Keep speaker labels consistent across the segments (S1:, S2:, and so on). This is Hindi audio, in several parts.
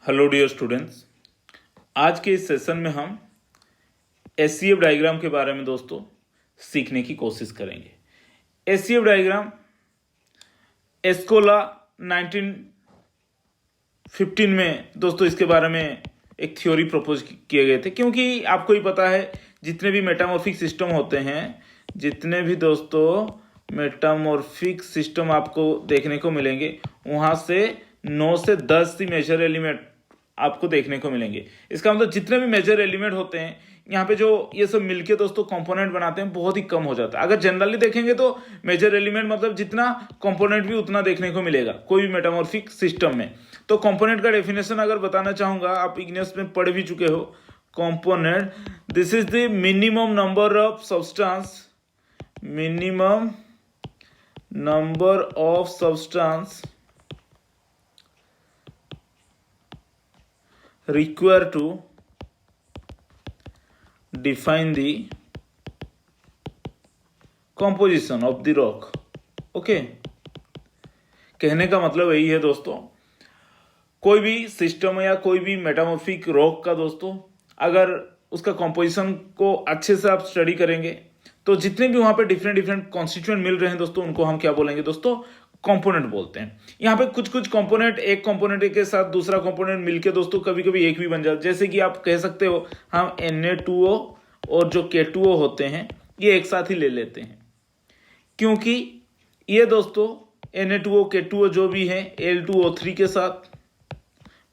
S1: हेलो डियर स्टूडेंट्स, आज के इस सेशन में हम एचसीएफ डायग्राम के बारे में दोस्तों सीखने की कोशिश करेंगे। एचसीएफ डायग्राम एस्कोला 1915 में दोस्तों इसके बारे में एक थ्योरी प्रपोज किए गए थे, क्योंकि आपको ही पता है जितने भी मेटामॉर्फिक सिस्टम होते हैं, जितने भी दोस्तों मेटामॉर्फिक सिस्टम आपको देखने को मिलेंगे, वहाँ से 9 से 10 ही मेजर एलिमेंट आपको देखने को मिलेंगे। इसका मतलब जितने भी मेजर एलिमेंट होते हैं यहाँ पे जो ये सब मिलके दोस्तों कंपोनेंट बनाते हैं बहुत ही कम हो जाता है। अगर जनरली देखेंगे तो मेजर एलिमेंट मतलब जितना कंपोनेंट भी उतना देखने को मिलेगा कोई भी मेटामॉर्फिक सिस्टम में। तो कंपोनेंट का डेफिनेशन अगर बताना चाहूँगा, आप इग्नियस में पढ़ भी चुके हो। Component, this is the minimum number of substance, minimum number of substance required to define the composition of the rock। Okay, कहने का मतलब यही है दोस्तों, कोई भी सिस्टम या कोई भी मेटामॉर्फिक रॉक का दोस्तों अगर उसका कंपोजिशन को अच्छे से आप स्टडी करेंगे तो जितने भी वहां पे डिफरेंट कॉन्स्टिट्यूएंट मिल रहे हैं दोस्तों, उनको हम क्या बोलेंगे दोस्तों? कंपोनेंट बोलते हैं। यहाँ पे कुछ कंपोनेंट, एक कंपोनेंट के साथ दूसरा कंपोनेंट मिलके दोस्तों कभी कभी एक भी बन जाता है। जैसे कि आप कह सकते हो हम Na2O और जो K2O होते हैं ये एक साथ ही ले लेते हैं, क्योंकि ये दोस्तों Na2O K2O जो भी है Al2O3 के साथ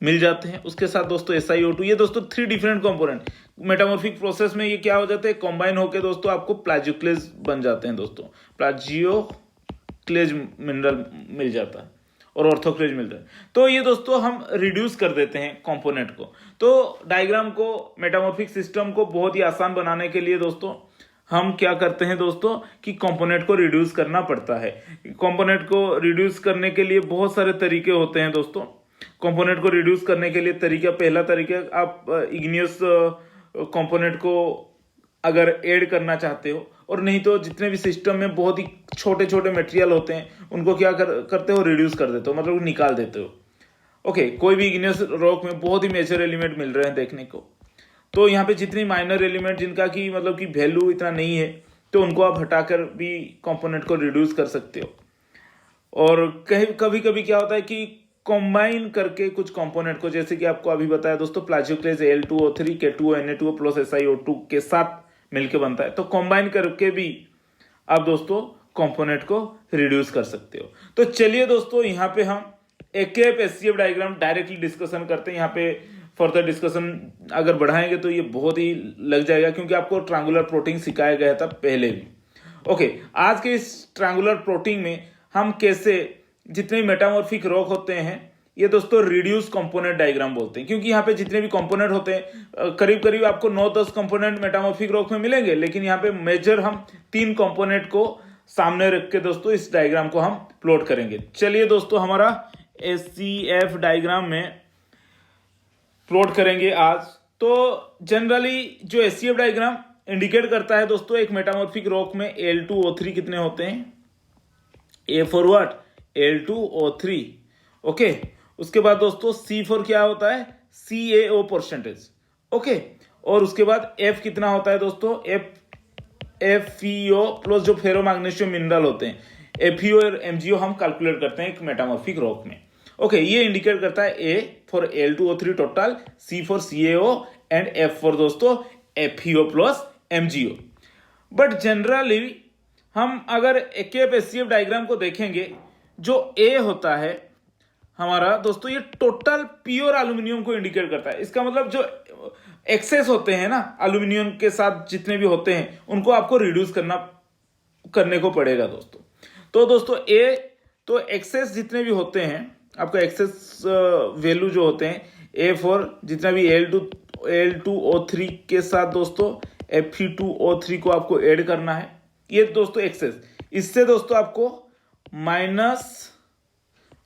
S1: मिल जाते हैं। उसके साथ दोस्तों SiO2, ये दोस्तों 3 डिफरेंट कंपोनेंट मेटामॉर्फिक प्रोसेस में ये क्या हो जाते हैं, कंबाइन होकर दोस्तों आपको प्लाजियोक्लेज बन जाते हैं दोस्तों। प्लाजियोक्लेज मिनरल मिल जाता है और ऑर्थोक्लेज मिलता है। तो ये दोस्तों हम रिड्यूस कर देते हैं कंपोनेंट को। तो डायग्राम को, मेटामॉर्फिक सिस्टम को बहुत ही आसान बनाने के लिए दोस्तों हम क्या करते हैं दोस्तों कि कंपोनेंट को रिड्यूस करना पड़ता है। कंपोनेंट को रिड्यूस करने के लिए बहुत सारे तरीके होते हैं दोस्तों। कंपोनेंट को रिड्यूस करने के लिए पहला तरीका, आप इग्नियस कंपोनेंट को अगर ऐड करना चाहते हो, और नहीं तो जितने भी सिस्टम में बहुत ही छोटे छोटे मटेरियल होते हैं उनको क्या करते हो, रिड्यूस कर देते हो, मतलब निकाल देते हो। ओके, कोई भी इग्नियस रॉक में बहुत ही मेजर एलिमेंट मिल रहे हैं देखने को, तो यहाँ पे जितनी माइनर एलिमेंट जिनका की मतलब कि वैल्यू इतना नहीं है, तो उनको आप हटाकर भी कंपोनेंट को रिड्यूस कर सकते हो। और कभी कभी क्या होता है कि कंबाइन करके कुछ कंपोनेंट को, जैसे कि आपको अभी बताया दोस्तों प्लाजियोक्लेज Al2O3 K2O Na2O plus SiO2 के साथ मिलके बनता है, तो कंबाइन करके भी आप दोस्तों कंपोनेंट को रिड्यूस कर सकते हो। तो चलिए दोस्तों यहाँ पे हम AKF HCF diagram directly discussion करते हैं। यहाँ पे फर्दर डिस्कशन अगर बढ़ाएंगे तो ये बहुत ही लग जाएगा, क्योंकि आपको ट्रायंगुलर प्लॉटिंग सिखाया गया था पहले भी। ओके, आज के इस ट्रायंगुलर प्लॉटिंग में हम कैसे जितने भी मेटामॉर्फिक रॉक होते हैं ये दोस्तों रिड्यूस कंपोनेंट डायग्राम बोलते हैं, क्योंकि यहाँ पे जितने भी कंपोनेंट होते हैं करीब आपको 9-10 कंपोनेंट मेटामॉर्फिक रॉक में मिलेंगे, लेकिन यहाँ पे मेजर हम 3 कंपोनेंट को सामने रख के दोस्तों इस डायग्राम को हम प्लॉट करेंगे। चलिए दोस्तों हमारा एचसीएफ डायग्राम में प्लॉट करेंगे आज। तो जनरली जो एचसीएफ डायग्राम इंडिकेट करता है दोस्तों एक मेटामॉर्फिक रॉक में Al2O3 कितने होते हैं, A for what, Al2O3। Okay, उसके बाद दोस्तों C फॉर क्या होता है, CaO परसेंटेज। ओके, और उसके बाद F कितना होता है दोस्तों, FeO प्लस जो फेरोमैग्नीशियम मिनरल होते हैं FeO और MgO हम कैलकुलेट करते हैं एक मेटामॉर्फिक रॉक में। ओके, ये इंडिकेट करता है A for Al2O3 total, C for CaO and F for दोस्तों FeO plus MgO। But generally हम अगर AKF HCF डायग्राम को देखेंगे, जो A होता है हमारा दोस्तों ये टोटल प्योर एल्यूमिनियम को इंडिकेट करता है। इसका मतलब जो एक्सेस होते हैं ना एल्यूमिनियम के साथ जितने भी होते हैं उनको आपको रिड्यूस करने को पड़ेगा दोस्तों। तो दोस्तों A, तो एक्सेस जितने भी होते हैं आपका एक्सेस वैल्यू जो होते हैं A फॉर जितना भी Al2O3 के साथ दोस्तों Fe2O3 को आपको ऐड करना है, ये दोस्तों एक्सेस। इससे दोस्तों आपको माइनस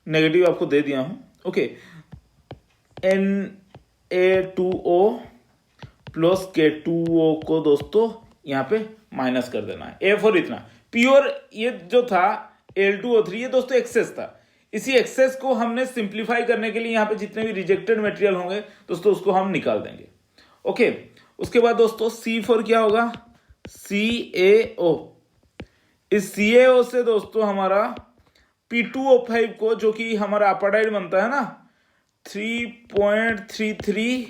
S1: नेगेटिव आपको दे दिया हूं। ओके, Na2O प्लस K2O को दोस्तों यहां पे माइनस कर देना है। A फॉर इतना प्योर, ये जो था Al2O3 ये दोस्तों एक्सेस था, इसी एक्सेस को हमने सिंप्लीफाई करने के लिए यहाँ पे जितने भी रिजेक्टेड मटेरियल होंगे दोस्तों उसको हम निकाल देंगे। ओके, उसके बाद दोस्तों C4 क्या होगा, CaO। इस CaO से दोस्तों हमारा P2O5 को, जो कि हमारा अपाडाइड बनता है ना, 3.33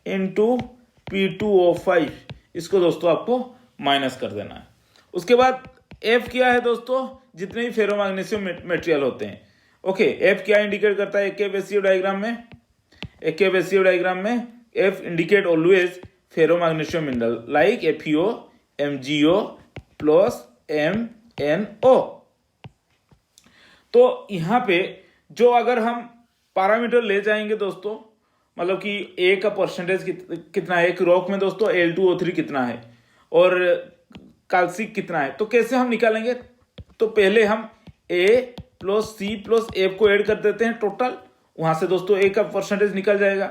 S1: इंटू P2O5, इसको दोस्तों आपको माइनस कर देना है। उसके बाद F क्या है दोस्तों, जितने भी फेरोमैग्नीशियम मटेरियल होते हैं। ओके, F क्या इंडिकेट करता है एक्केबेसिव डायग्राम में, एक्केबेसिव डायग्राम में F indicate always ferromagnesium mineral like FeO, MgO plus MnO। तो यहाँ पे जो अगर हम पैरामीटर ले जाएंगे दोस्तों, मतलब कि A का परसेंटेज कितना है एक रॉक में दोस्तों, Al2O3 कितना है और कैल्सिक कितना है, तो कैसे हम निकालेंगे। तो पहले हम A plus C plus F को ऐड कर देते हैं टोटल, वहां से दोस्तों A का परसेंटेज निकल जाएगा।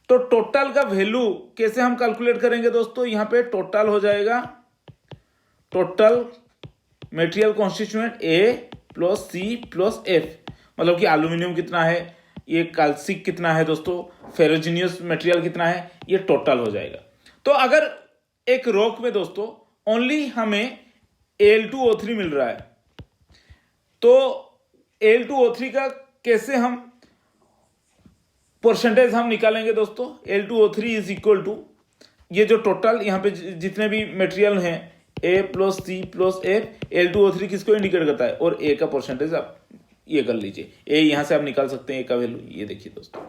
S1: तो टोटल का वैल्यू कैसे हम कैलकुलेट करेंगे दोस्तों, यहाँ पे टोटल हो जाएगा, total material constituent A plus C plus F, मतलब कि एल्यूमिनियम कितना है, ये कैल्सिक कितना है दोस्तों, फेरोजीनियस मटेरियल कितना है, ये टोटल हो जाएगा। तो अगर एक रॉक में दोस्तों ओनली हमें Al2O3 मिल रहा है, तो Al2O3 का कैसे हम परसेंटेज हम निकालेंगे दोस्तों। Al2O3 इज इक्वल टू ये जो टोटल यहाँ पे जितने भी मटेरियल हैं A plus C plus F, Al2O3 किसको इंडिकेट करता है, और A का परसेंटेज आप ये कर लीजिए, A यहाँ से आप निकाल सकते हैं A का वैल्यू, ये देखिए दोस्तों।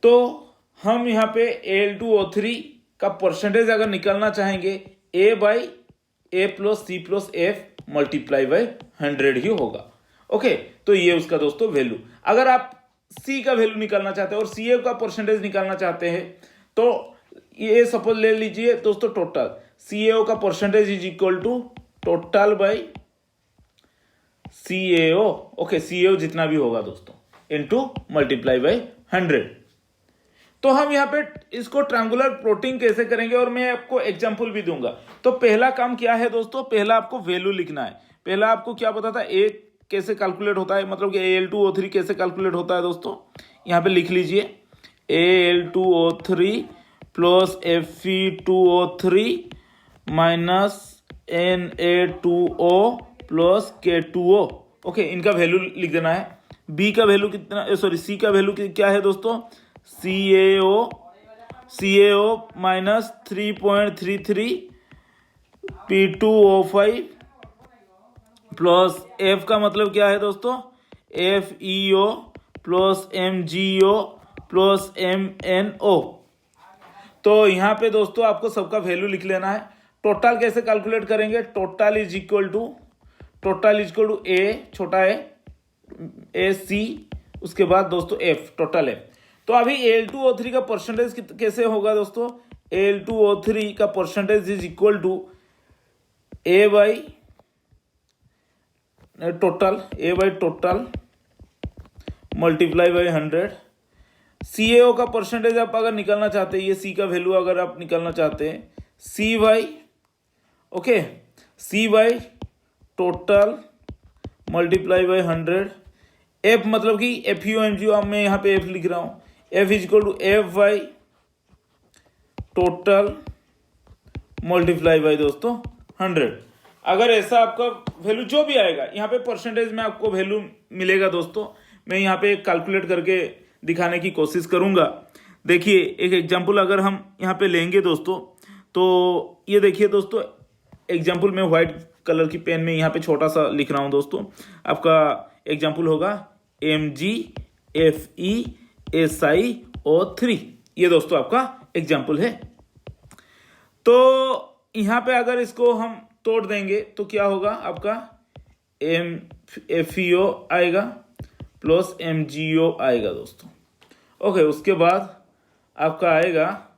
S1: तो हम यहाँ पे Al2O3 का परसेंटेज अगर निकालना चाहेंगे, A by A plus C plus F multiply by 100 ही होगा। ओके, तो ये उसका दोस्तों वैल्यू। अगर आप C का वैल्यू निकालना चाहते हैं और CA का परसेंटेज निकालना चाहते हैं, तो ये सपोज ले लीजिए दोस्तों, टोटल CaO का percentage is equal to total by CaO। Okay, CaO जितना भी होगा दोस्तों इनटू मल्टीप्लाई बाई 100। तो हम यहाँ पे इसको ट्रायंगुलर प्लॉटिंग कैसे करेंगे, और मैं आपको एग्जांपल भी दूंगा। तो पहला काम क्या है दोस्तों, पहला आपको वैल्यू लिखना है। पहला आपको क्या पता था, A कैसे कैलकुलेट होता है, मतलब कि Al2O3 कैसे कैलकुलेट होता है दोस्तों, यहाँ पे लिख लीजिए Al2O3 plus Fe2O3 minus Na2O plus K2O। Okay, इनका वैल्यू लिख देना है। B का वैल्यू कितना, सॉरी C का वैल्यू क्या है दोस्तों, CaO minus 3.33 P2O5 plus F का मतलब क्या है दोस्तों, FeO plus MgO plus MnO। तो यहाँ पे दोस्तों आपको सबका वैल्यू लिख लेना है। टोटल कैसे कैलकुलेट करेंगे, total is equal to A छोटा है AC, उसके बाद दोस्तों F टोटल है। तो अभी Al2O3 का परसेंटेज कैसे होगा दोस्तों, Al2O3 का percentage is equal to A by total multiply by 100। CaO का परसेंटेज आप अगर निकालना चाहते हैं, ये C का वैल्यू अगर आप निकालना चाहते हैं, C by total multiply by 100। F मतलब कि FeO MgO, मैं यहाँ पे F लिख रहा हूँ, F is equal to F by total multiply by दोस्तों 100। अगर ऐसा आपका वैल्यू जो भी आएगा, यहाँ पे परसेंटेज में आपको वैल्यू मिलेगा दोस्तों। मैं यहाँ पे कैलकुलेट करके दिखाने की कोशिश करूँगा। देखिए एक एग्जांपल अगर हम यहाँ पे लेंगे दोस्तों, तो ये देखिए दोस्तों, एग्जांपल में व्हाइट कलर की पेन में यहाँ पे छोटा सा लिख रहा हूँ दोस्तों। आपका एग्जांपल होगा MgFeSiO3, ये दोस्तों आपका एग्जांपल है। तो यहाँ पे अगर इसको हम तोड़ देंगे तो क्या होगा, आपका FeO आएगा प्लस MgO आएगा दोस्तों। ओके, उसके बाद आपका आएगा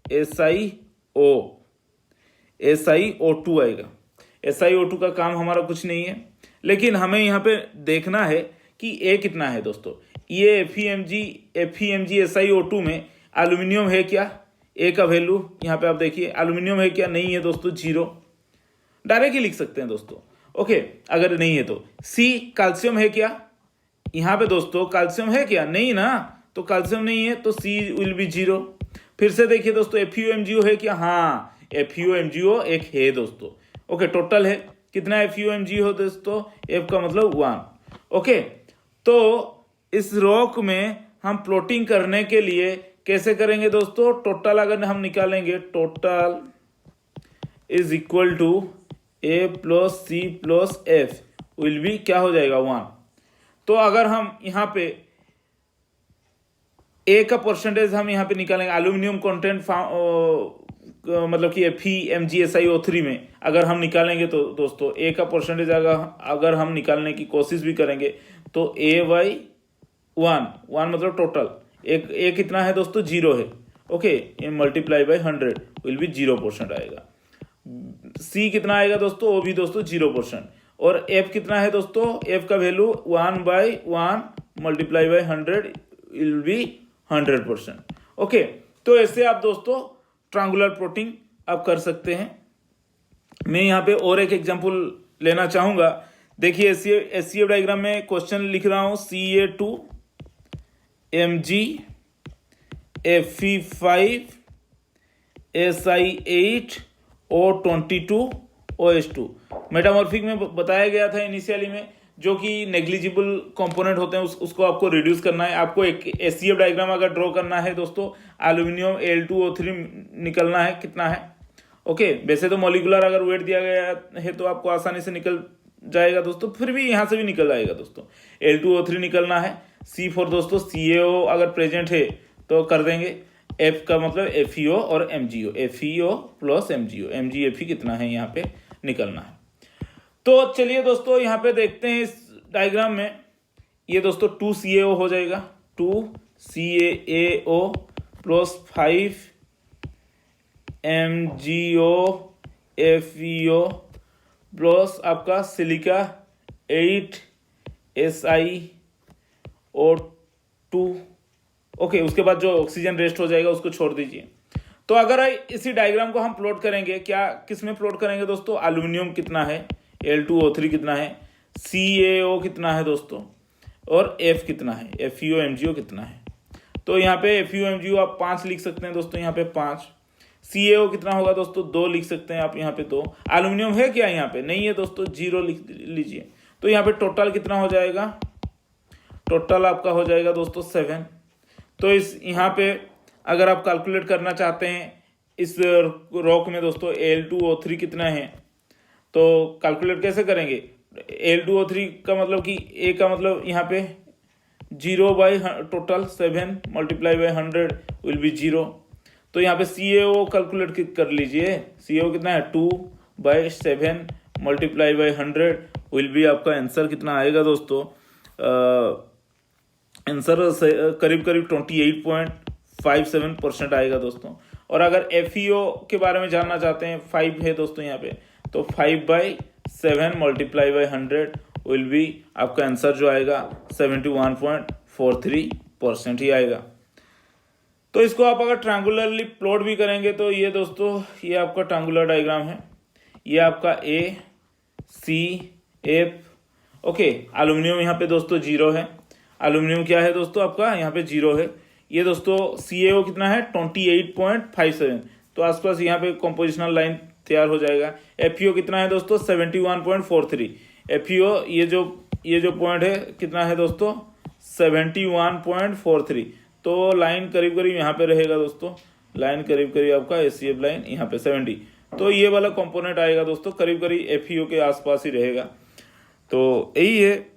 S1: SiO2 आएगा। SiO2 का काम हमारा कुछ नहीं है, लेकिन हमें यहाँ पे देखना है कि A कितना है दोस्तों। ये FeMg SiO2 में एल्यूमिनियम है क्या, A का वैल्यू यहाँ पे आप देखिए, एल्यूमिनियम है क्या, नहीं है दोस्तों, 0, डायरेक्ट ही लिख सकते हैं दोस्तों। ओके, अगर नहीं है तो C कैल्शियम है क्या, यहाँ पे दोस्तों कैल्शियम है क्या? नहीं ना, तो कैल्शियम नहीं है तो सी विल बी 0। फिर से देखिए दोस्तों FeO है क्या? हाँ, FeO एक है दोस्तों। ओके, टोटल है कितना FeO दोस्तों? F का मतलब 1। ओके, तो इस रॉक में हम प्लॉटिंग करने के लिए कैसे करेंगे दोस्तों? टोटल अगर हम निकालेंगे, total is equal to A plus C plus F will be क्या हो जाएगा? 1। तो अगर हम यहाँ पे ए का परसेंटेज हम यहाँ पे निकालेंगे, एल्यूमिनियम कंटेंट मतलब कि FeMgSiO3 में अगर हम निकालेंगे तो दोस्तों ए का परसेंटेज अगर हम निकालने की कोशिश भी करेंगे तो A/1 मतलब टोटल ए कितना है दोस्तों? 0 है। Okay, multiply by 100 will be 0% आएगा। सी कितना आएगा दोस्तों? वो भी दोस्तों 0%। और एफ कितना है दोस्तों? एफ का value 1/1 multiply by 100 will be 100%। Okay, तो ऐसे आप दोस्तों ट्रायंगुलर प्लॉटिंग आप कर सकते हैं। मैं यहाँ पे और एक एग्जांपल लेना चाहूंगा। देखिए एचसीएफ डायग्राम में क्वेश्चन लिख रहा हूं, Ca2 Mg Fe5 Si8 O22 OH2 metamorphic में बताया गया था इनिशियली में, जो कि नेग्लिजिबल कंपोनेंट होते हैं उसको आपको रिड्यूस करना है। आपको एक एचसीएफ डायग्राम अगर ड्रॉ करना है दोस्तों, एल्यूमिनियम Al2O3 निकलना है कितना है। ओके, वैसे तो मॉलिक्यूलर अगर वेट दिया गया है तो आपको आसानी से निकल जाएगा दोस्तों, फिर भी यहाँ से भी निकल जाएगा दोस्तों। Al2O3 निकलना है। C4 दोस्तों CaO अगर प्रेजेंट है तो कर देंगे। F का मतलब FeO और MgO, FeO plus MgO, MgFe कितना है यहाँ पे निकलना है। तो चलिए दोस्तों यहाँ पे देखते हैं इस डायग्राम में। ये दोस्तों 2CaO हो जाएगा, 2CaO plus 5 MgO FeO plus आपका सिलिका 8 SiO2। ओके, उसके बाद जो ऑक्सीजन रेस्ट हो जाएगा उसको छोड़ दीजिए। तो अगर इसी डायग्राम को हम प्लॉट करेंगे, क्या किस में प्लॉट करेंगे दोस्तों? एल्यूमिनियम कितना है, Al2O3 कितना है, CaO कितना है दोस्तों, और F कितना है, FeO कितना है। तो यहाँ पे FeO आप 5 लिख सकते हैं दोस्तों, यहाँ पे 5। CaO कितना होगा दोस्तों? 2 लिख सकते हैं आप यहाँ पे 2। एल्यूमिनियम है क्या यहाँ पे? नहीं है दोस्तों, 0 लिख लीजिए। तो यहाँ पे टोटल कितना हो जाएगा? टोटल आपका हो जाएगा दोस्तों 7। तो इस यहाँ पे अगर आप कैलकुलेट करना चाहते हैं इस रॉक में दोस्तों Al2O3 कितना है, तो कैलकुलेट कैसे करेंगे? Al2O3 का मतलब कि ए का मतलब यहाँ पे 0 by total 7 multiply by 100 will be 0। तो यहाँ पे CaO कैलकुलेट कर लीजिए। CaO कितना है? 2/7 मल्टीप्लाई बाई 100 विल बी आपका आंसर कितना आएगा दोस्तों? आंसर करीब 28.57% आएगा दोस्तों। और अगर FeO के बारे में जानना चाहते हैं, 5 है दोस्तों यहाँ पे, तो 5/7 मल्टीप्लाई बाई 100 विल बी आपका आंसर जो आएगा 71.43% ही आएगा। तो इसको आप अगर ट्रायंगुलरली प्लॉट भी करेंगे तो ये दोस्तों ये आपका ट्रायंगुलर डायग्राम है। ये आपका A C F। Okay, aluminium यहाँ पे दोस्तों 0 है। एल्यूमिनियम क्या है दोस्तों आपका? यहाँ पे 0 है। ये दोस्तों CaO कितना है? 28.57। तो आसपास यहाँ पे कॉम्पोजिशनल लाइन तैयार हो जाएगा। FeO कितना है दोस्तों? 71.43। FeO ये जो पॉइंट है कितना है दोस्तों? 71.43। तो लाइन करीब यहाँ पे रहेगा दोस्तों। लाइन करीब आपका HCF लाइन यहाँ पे 70। तो ये वाला कंपोनेंट आएगा दोस्तों करीब FeO के आसपास ही रहेगा। तो यही है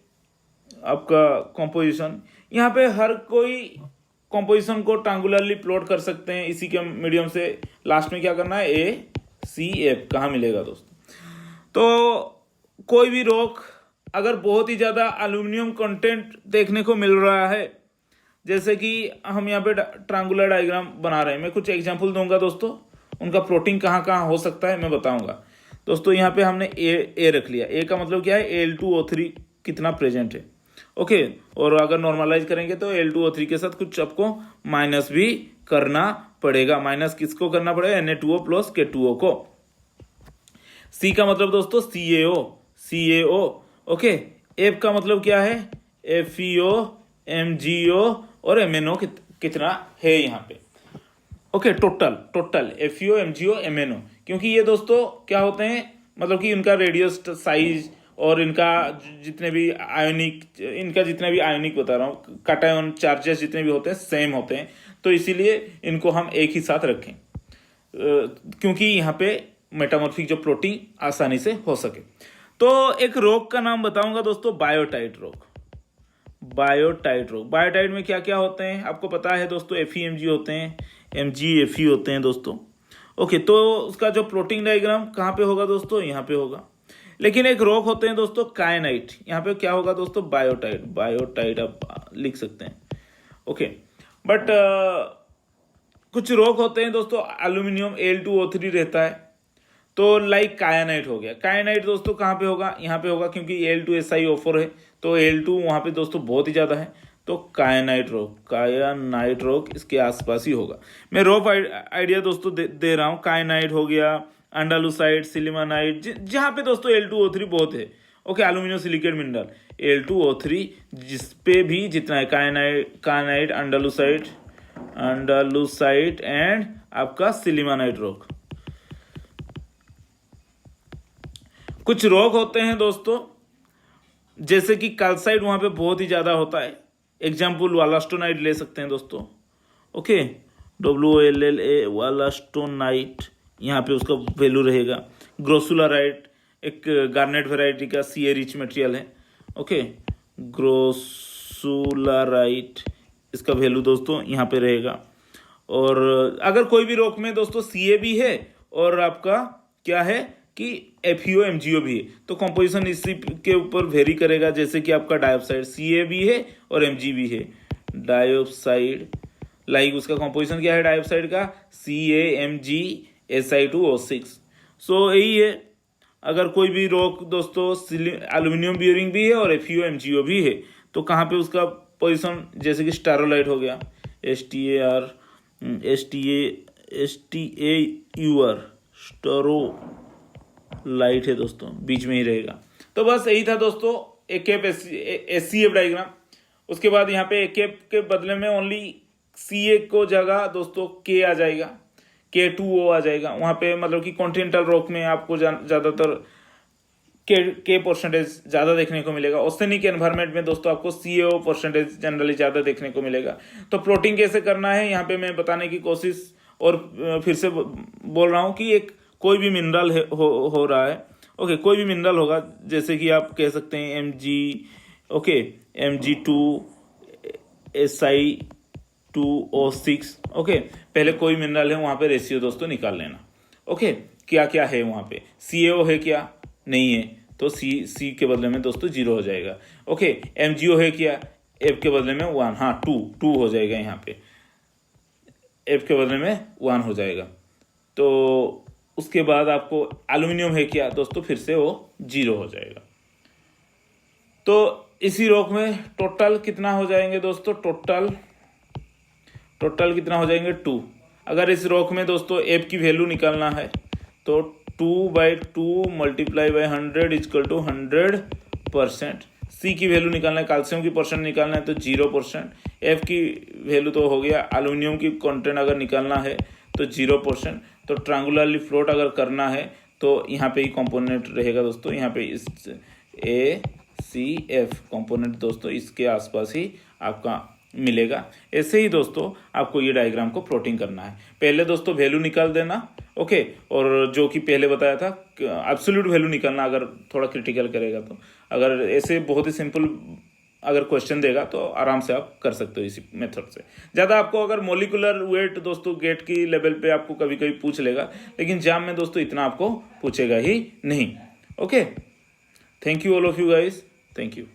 S1: आपका कॉम्पोजिशन। यहाँ पे हर कोई कॉम्पोजिशन को ट्रायंगुलरली प्लॉट कर सकते हैं इसी के मीडियम से। लास्ट में क्या करना है? ACF कहाँ मिलेगा दोस्तों? तो कोई भी रॉक अगर बहुत ही ज़्यादा एल्यूमिनियम कंटेंट देखने को मिल रहा है, जैसे कि हम यहाँ पे ट्रायंगुलर डायग्राम बना रहे हैं, मैं कुछ एग्जांपल दूंगा दोस्तों, उनका प्लॉटिंग कहाँ हो सकता है मैं बताऊंगा दोस्तों। यहाँ पे हमने ए रख लिया। ए का मतलब क्या है? Al2O3 कितना प्रेजेंट है। ओके, और अगर नॉर्मलाइज करेंगे तो Al2O3 के साथ कुछ आपको माइनस भी करना पड़ेगा। माइनस किसको करना पड़ेगा? Na2O प्लस K2O को। C का मतलब दोस्तों CaO। ओके, F का मतलब क्या है? FeO MgO और MnO कितना है यहाँ पे। Okay, total FeO MgO MnO, क्योंकि ये दोस्तों क्या होते हैं, मतलब कि इनका रेडियस साइज और इनका जितने भी आयोनिक बता रहा हूँ, कैटायन चार्जेस जितने भी होते हैं सेम होते हैं, तो इसीलिए इनको हम एक ही साथ रखें क्योंकि यहाँ पे मेटामॉर्फिक जो प्रोटीन आसानी से हो सके। तो एक रोग का नाम बताऊंगा दोस्तों, बायोटाइट रोग। बायोटाइट में क्या क्या होते हैं आपको पता है दोस्तों, FeMg होते हैं, MgFe होते हैं दोस्तों। ओके, तो उसका जो प्रोटीन डायग्राम कहाँ पे होगा दोस्तों, यहाँ पे होगा। लेकिन एक रोग होते हैं दोस्तों कायनाइट, यहाँ पे क्या होगा दोस्तों, बायोटाइट आप लिख सकते हैं। ओके, बट कुछ रोग होते हैं दोस्तों, एल्यूमिनियम Al2O3 रहता है, तो लाइक कायानाइट हो गया। कायानाइट दोस्तों कहाँ पे होगा, यहाँ पे होगा, क्योंकि Al2SiO4 है, तो Al2 वहाँ पे दोस्तों बहुत ही ज़्यादा है, तो कायानाइट रोग इसके आसपास ही होगा। मैं रोग आइडिया दोस्तों दे रहा हूँ। कायानाइट हो गया, अंडालुसाइड, सिलिमानाइट, जहाँ पे दोस्तों Al2O3 बहुत है। Okay, aluminium silicate mineral Al2O3 जिस पे भी जितना है, कायानाइट, अंडालुसाइड एंड आपका सिलिमानाइट रोग। कुछ रोग होते हैं दोस्तों जैसे कि कैल्साइट, वहां पे बहुत ही ज्यादा होता है। एग्जाम्पल वालास्टोनाइट ले सकते हैं दोस्तों। ओके, WOLLA वालास्टोनाइट, यहाँ पे उसका वैल्यू रहेगा। ग्रोसुलाराइट एक गार्नेट वेराइटी का Ca रिच मटेरियल है। ओके, ग्रोसुलाराइट इसका वैल्यू दोस्तों यहाँ पे रहेगा। और अगर कोई भी रोग में दोस्तों Ca भी है और आपका क्या है कि FeO MgO भी है, तो कंपोजिशन इसी के ऊपर वेरी करेगा। जैसे कि आपका डाइऑक्साइड Ca भी है और Mg भी है। डाइऑक्साइड लाइक उसका कंपोजिशन क्या है डाइऑक्साइड का, CaMgSi2O6। सो यही है। अगर कोई भी रोग दोस्तों एल्यूमिनियम बियरिंग भी है और FeO MgO भी है, तो कहाँ पे उसका पोजिशन, जैसे कि स्टेरोलाइट हो गया, STAUR स्टेरोलाइट है दोस्तों, बीच में ही रहेगा। तो बस यही था दोस्तों AKF SCF डायग्राम। उसके बाद यहाँ पे AKF के बदले में ओनली Ca को जगह दोस्तों K आ जाएगा, K2O आ जाएगा। वहाँ पे मतलब कि कॉन्टिनेंटल रॉक में आपको ज़्यादातर K परसेंटेज ज़्यादा देखने को मिलेगा। ओसेनिक एनवायरनमेंट में दोस्तों आपको CaO परसेंटेज जनरली ज़्यादा देखने को मिलेगा। तो प्लॉटिंग कैसे करना है यहाँ पे मैं बताने की कोशिश, और फिर से बोल रहा हूँ कि एक कोई भी मिनरल हो रहा है। ओके, कोई भी मिनरल होगा, जैसे कि आप कह सकते हैं Mg2Si2O6। ओके, पहले कोई मिनरल है वहाँ पे रेशियो दोस्तों निकाल लेना। ओके, क्या क्या है वहाँ पे, CaO है क्या, नहीं है, तो C के बदले में दोस्तों 0 हो जाएगा। ओके, MgO है क्या, F के बदले में 1, हाँ 2 हो जाएगा, यहाँ पे F के बदले में 1 हो जाएगा। तो उसके बाद आपको एल्यूमिनियम है क्या दोस्तों, फिर से वो 0 हो जाएगा। तो इसी रोग में टोटल कितना हो जाएंगे दोस्तों, टोटल कितना हो जाएंगे 2। अगर इस रोग में दोस्तों F की वैल्यू निकालना है तो 2/2 × 100 = 100%। C की वैल्यू निकालना है, कैल्शियम की परसेंट निकालना है तो 0%। F की वैल्यू तो हो गया, एल्यूमिनियम की कंटेंट अगर निकालना है तो 0%। तो ट्रायंगुलरली फ्लोट अगर करना है तो यहाँ पे ही कंपोनेंट रहेगा दोस्तों, यहाँ पे इस ACF कंपोनेंट दोस्तों इसके आसपास ही आपका मिलेगा। ऐसे ही दोस्तों आपको ये डायग्राम को प्लॉटिंग करना है। पहले दोस्तों वैल्यू निकाल देना। ओके, और जो कि पहले बताया था एब्सोल्यूट वैल्यू निकालना अगर थोड़ा क्रिटिकल करेगा तो। अगर ऐसे बहुत ही सिंपल अगर क्वेश्चन देगा तो आराम से आप कर सकते हो इसी मेथड से। ज़्यादा आपको अगर मोलिकुलर वेट दोस्तों गेट की लेवल पे आपको कभी कभी पूछ लेगा, लेकिन जाम में दोस्तों इतना आपको पूछेगा ही नहीं। Okay, thank you all of you guys, thank you.